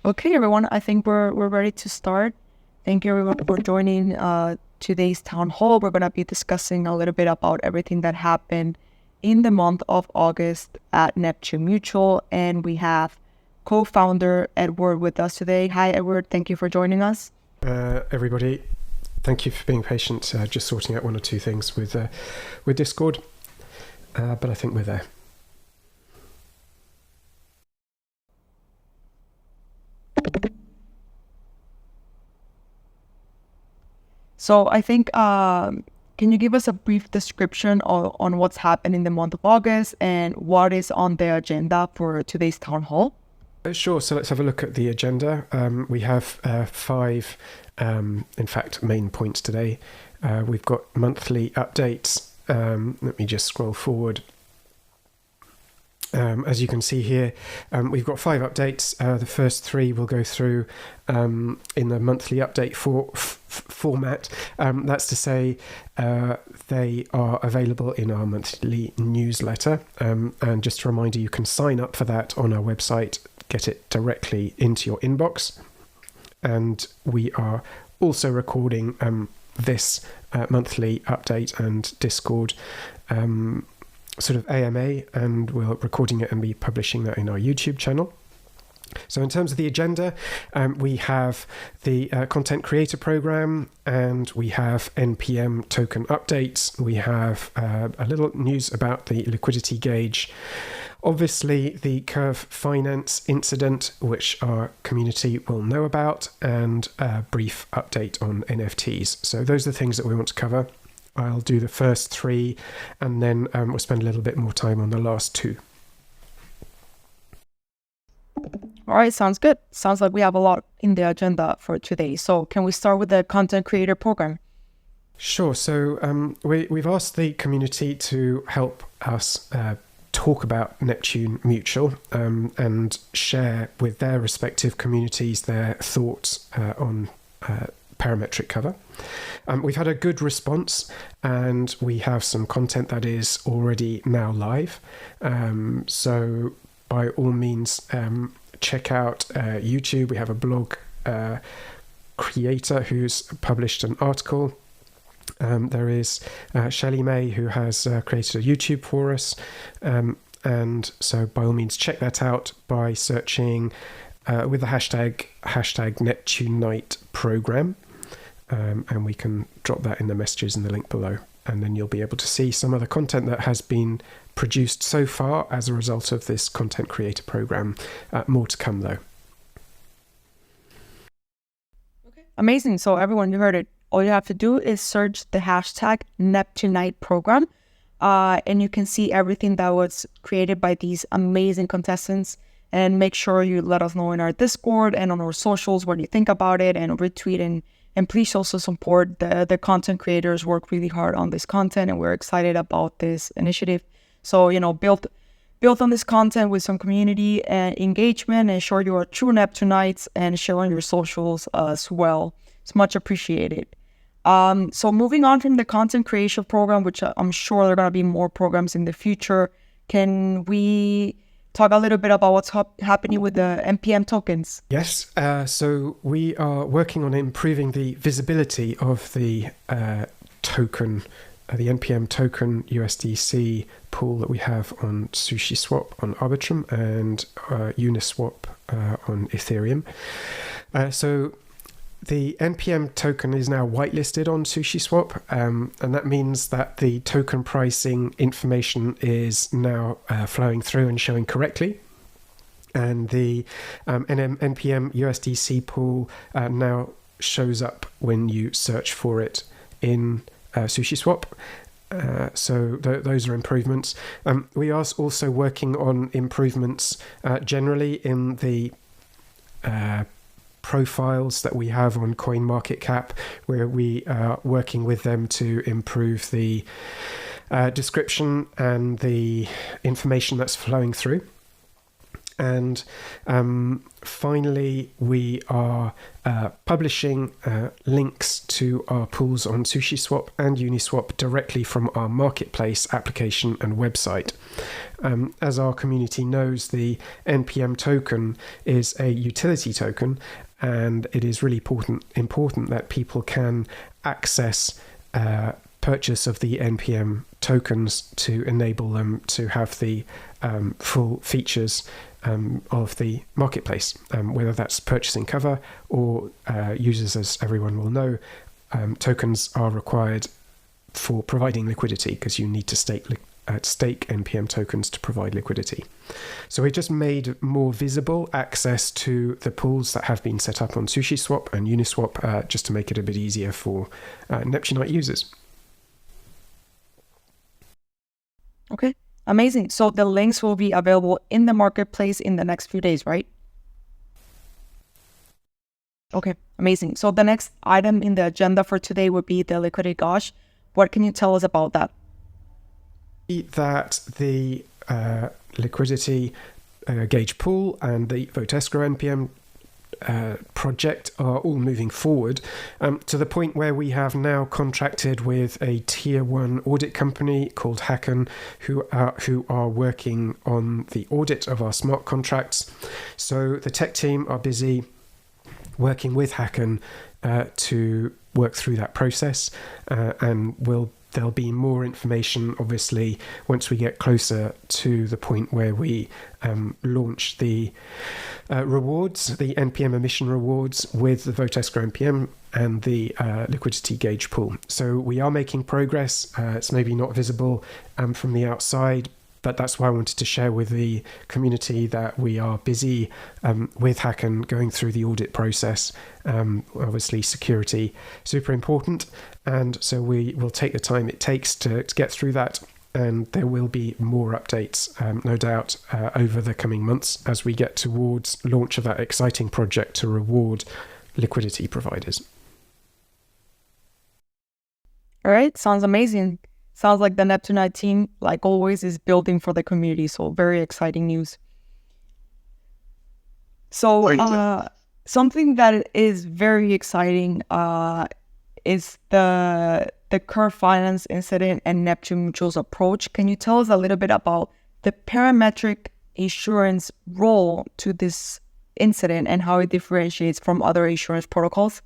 Okay, everyone, I think we're ready to start. Thank you, everyone, for joining today's town hall. We're going to be discussing a little bit about everything that happened in the month of August at Neptune Mutual, and we have co-founder Edward with us today. Hi, Edward. Thank you for joining us. Everybody, thank you for being patient. Just sorting out one or two things with Discord, but I think we're there. So I think, can you give us a brief description on what's happened in the month of August and what is on the agenda for today's town hall? Sure, so let's have a look at the agenda. We have five, in fact, main points today. We've got monthly updates. Let me just scroll forward. As you can see here, we've got 5 updates. The first 3 we'll go through in the monthly update format. That's to say, they are available in our monthly newsletter. And just a reminder, you can sign up for that on our website, get it directly into your inbox. And we are also recording this monthly update and Discord sort of AMA, and we're recording it and be publishing that in our YouTube channel. So in terms of the agenda, we have the content creator program, and we have NPM token updates. We have a little news about the liquidity gauge. Obviously, the Curve Finance incident, which our community will know about, and a brief update on NFTs. So those are the things that we want to cover. I'll do the first 3, and then we'll spend a little bit more time on the last 2. All right, sounds good. Sounds like we have a lot in the agenda for today. So can we start with the content creator program? Sure. So we've asked the community to help us talk about Neptune Mutual and share with their respective communities their thoughts on parametric cover. We've had a good response, and we have some content that is already now live. So by all means, check out YouTube. We have a blog creator who's published an article. There is Shelley May, who has created a YouTube for us. And so by all means, check that out by searching with the hashtag Neptunite program. And we can drop that in the messages in the link below, and then you'll be able to see some of the content that has been produced so far as a result of this content creator program. More to come though. Okay. Amazing. So everyone, you heard it. All you have to do is search the hashtag Neptunite program, and you can see everything that was created by these amazing contestants. And make sure you let us know in our Discord and on our socials what you think about it, and retweet and please also support the content creators. Work really hard on this content, and we're excited about this initiative. So, build on this content with some community and engagement, and show you are true Neptunites, and share on your socials as well. It's much appreciated. So moving on from the content creation program, which I'm sure there are going to be more programs in the future, can we talk a little bit about what's happening with the NPM tokens? Yes, so we are working on improving the visibility of the token, the NPM token USDC pool that we have on SushiSwap on Arbitrum and Uniswap on Ethereum. So the NPM token is now whitelisted on SushiSwap, and that means that the token pricing information is now flowing through and showing correctly. And the NPM USDC pool now shows up when you search for it in SushiSwap. So those are improvements. We are also working on improvements generally in the profiles that we have on CoinMarketCap, where we are working with them to improve the description and the information that's flowing through. And finally, we are publishing links to our pools on SushiSwap and Uniswap directly from our marketplace application and website. As our community knows, the NPM token is a utility token, and it is really important that people can access purchase of the NPM tokens to enable them to have the full features of the marketplace, whether that's purchasing cover or users, as everyone will know. Tokens are required for providing liquidity because you need to stake NPM tokens to provide liquidity. So we just made more visible access to the pools that have been set up on SushiSwap and Uniswap, just to make it a bit easier for Neptunite users. Okay, amazing. So the links will be available in the marketplace in the next few days, right? Okay, amazing. So the next item in the agenda for today would be the liquidity gauge. What can you tell us about that? That the liquidity gauge pool and the Vote Escrow NPM project are all moving forward to the point where we have now contracted with a tier 1 audit company called Hacken, who are working on the audit of our smart contracts. So the tech team are busy working with Hacken to work through that process, and there'll be more information, obviously, once we get closer to the point where we launch the rewards, the NPM emission rewards with the Vote Escrow NPM and the liquidity gauge pool. So we are making progress. It's maybe not visible from the outside, but that's why I wanted to share with the community that we are busy with Hacken going through the audit process. Obviously, security, super important. And so we will take the time it takes to get through that. And there will be more updates, no doubt, over the coming months as we get towards launch of that exciting project to reward liquidity providers. All right, sounds amazing. Sounds like the Neptunite team, like always, is building for the community. So very exciting news. So something that is very exciting is the Curve Finance incident and Neptune Mutual's approach. Can you tell us a little bit about the parametric insurance role to this incident and how it differentiates from other insurance protocols?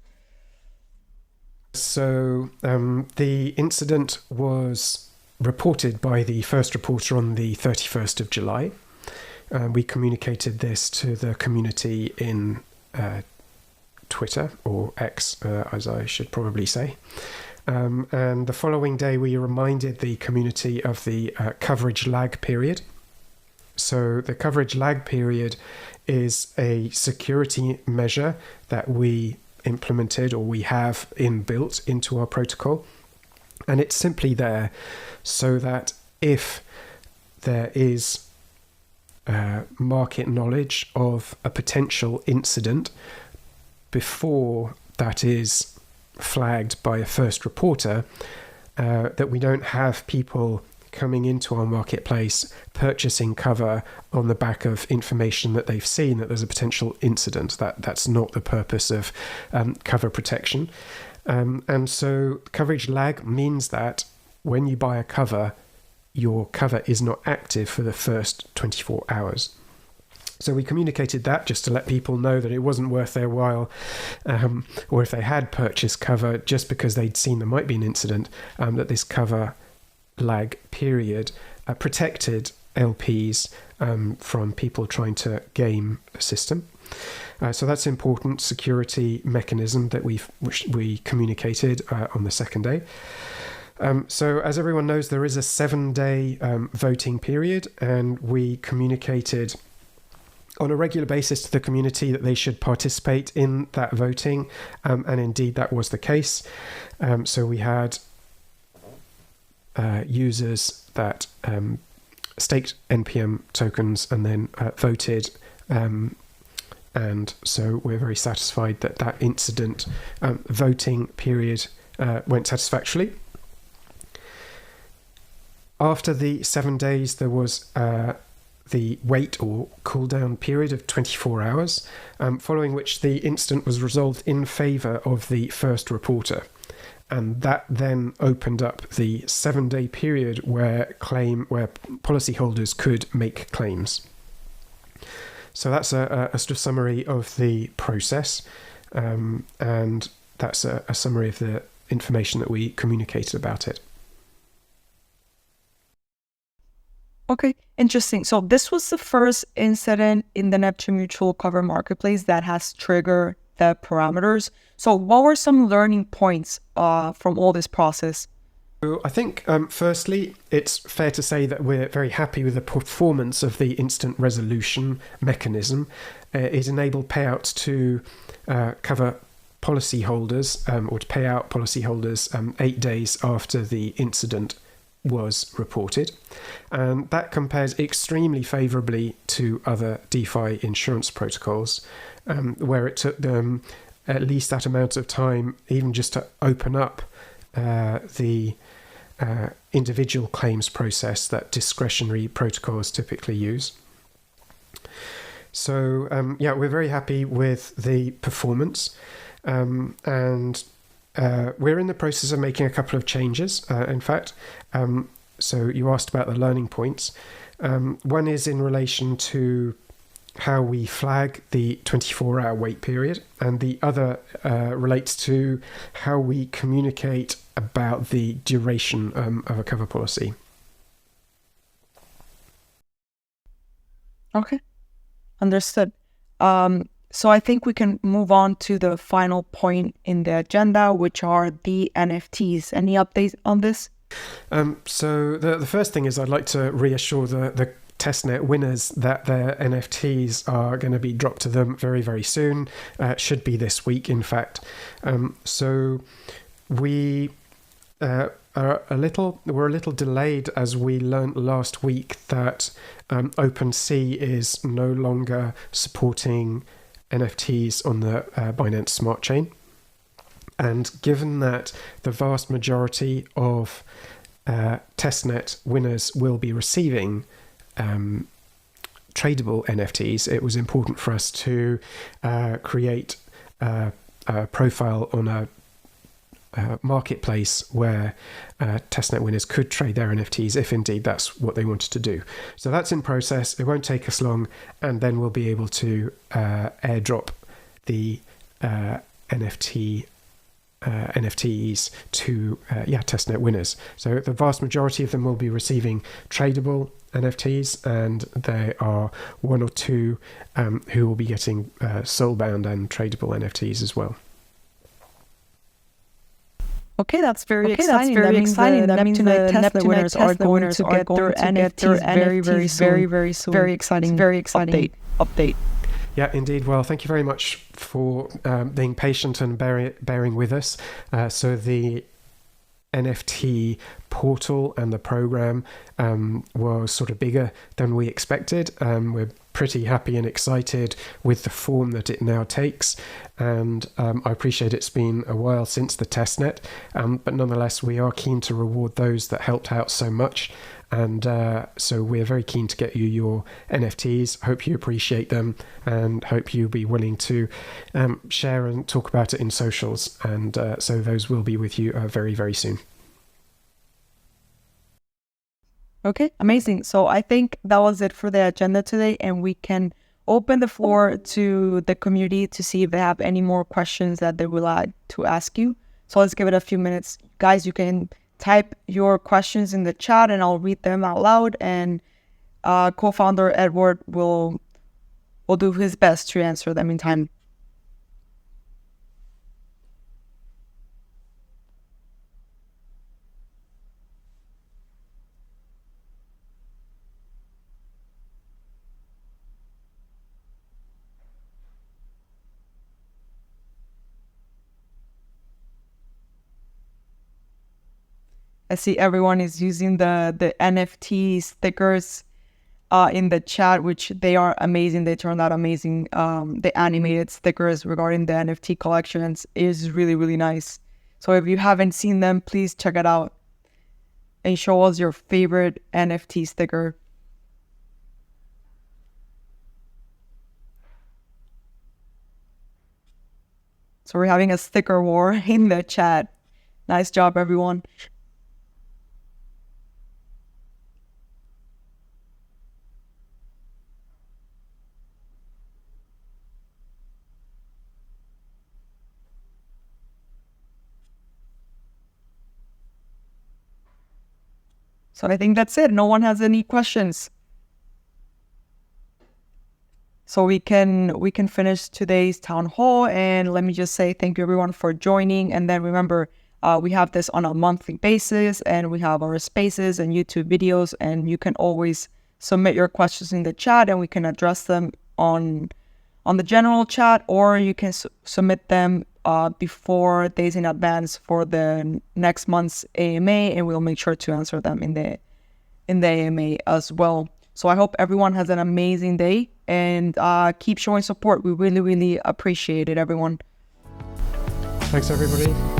So the incident was reported by the first reporter on the 31st of July. We communicated this to the community in Twitter, or X, as I should probably say. And the following day, we reminded the community of the coverage lag period. So the coverage lag period is a security measure that we implemented, or we have inbuilt into our protocol, and it's simply there so that if there is market knowledge of a potential incident before that is flagged by a first reporter, that we don't have people coming into our marketplace purchasing cover on the back of information that they've seen that there's a potential incident. That's not the purpose of cover protection. And so coverage lag means that when you buy a cover, your cover is not active for the first 24 hours. So we communicated that just to let people know that it wasn't worth their while, or if they had purchased cover just because they'd seen there might be an incident, that this cover lag period protected LPs from people trying to game the system. So that's an important security mechanism that we communicated on the second day. So as everyone knows, there is a 7-day voting period, and we communicated on a regular basis to the community that they should participate in that voting, and indeed that was the case. So we had users that staked NPM tokens and then voted, and so we're very satisfied that that incident voting period went satisfactorily. After the 7 days, there was the wait or cooldown period of 24 hours, following which the incident was resolved in favour of the first reporter. And that then opened up the 7-day period where policyholders could make claims. So that's a sort of summary of the process, and that's a summary of the information that we communicated about it. Okay, interesting. So this was the first incident in the Neptune Mutual cover marketplace that has triggered the parameters. So what were some learning points from all this process? So I think, firstly, it's fair to say that we're very happy with the performance of the instant resolution mechanism. It enabled payouts to cover policyholders, or to pay out policyholders 8 days after the incident was reported. And that compares extremely favorably to other DeFi insurance protocols, where it took them at least that amount of time, even just to open up the individual claims process that discretionary protocols typically use. So we're very happy with the performance, and we're in the process of making a couple of changes, in fact. So you asked about the learning points. One is in relation to how we flag the 24-hour wait period, and the other relates to how we communicate about the duration of a cover policy. Okay, understood. So I think we can move on to the final point in the agenda, which are the NFTs. Any updates on this? So the first thing is I'd like to reassure the testnet winners that their NFTs are going to be dropped to them very, very soon. Should be this week, in fact. So we we're a little delayed, as we learnt last week that OpenSea is no longer supporting NFTs on the Binance Smart Chain. And given that the vast majority of testnet winners will be receiving tradable NFTs, it was important for us to create a profile on a marketplace where testnet winners could trade their NFTs if indeed that's what they wanted to do. So that's in process. It won't take us long, and then we'll be able to airdrop the NFTs to testnet winners. So the vast majority of them will be receiving tradable NFTs, and there are one or two who will be getting soulbound and tradable NFTs as well. Okay, that's very exciting. That means the Neptune winners are going to get their NFTs very, very soon. Very exciting. Update. Yeah, indeed. Well, thank you very much for being patient and bearing with us. So the NFT portal and the program was sort of bigger than we expected. We're pretty happy and excited with the form that it now takes, and I appreciate it's been a while since the testnet, but nonetheless we are keen to reward those that helped out so much, and so we're very keen to get you your NFTs. Hope you appreciate them, and hope you'll be willing to share and talk about it in socials, and so those will be with you very, very soon. Okay, amazing. So I think that was it for the agenda today, and we can open the floor to the community to see if they have any more questions that they would like to ask you. So let's give it a few minutes. Guys, you can type your questions in the chat and I'll read them out loud, and co-founder Edward will do his best to answer them in time. I see everyone is using the NFT stickers in the chat, which they are amazing. They turned out amazing. The animated stickers regarding the NFT collections is really, really nice. So if you haven't seen them, please check it out and show us your favorite NFT sticker. So we're having a sticker war in the chat. Nice job, everyone. So I think that's it. No one has any questions. So we can finish today's town hall, and let me just say thank you everyone for joining. And then remember, we have this on a monthly basis, and we have our spaces and YouTube videos, and you can always submit your questions in the chat, and we can address them on the general chat, or you can submit them before days in advance for the next month's AMA, and we'll make sure to answer them in the AMA as well. So I hope everyone has an amazing day, and keep showing support. We really, really appreciate it, everyone. Thanks, everybody.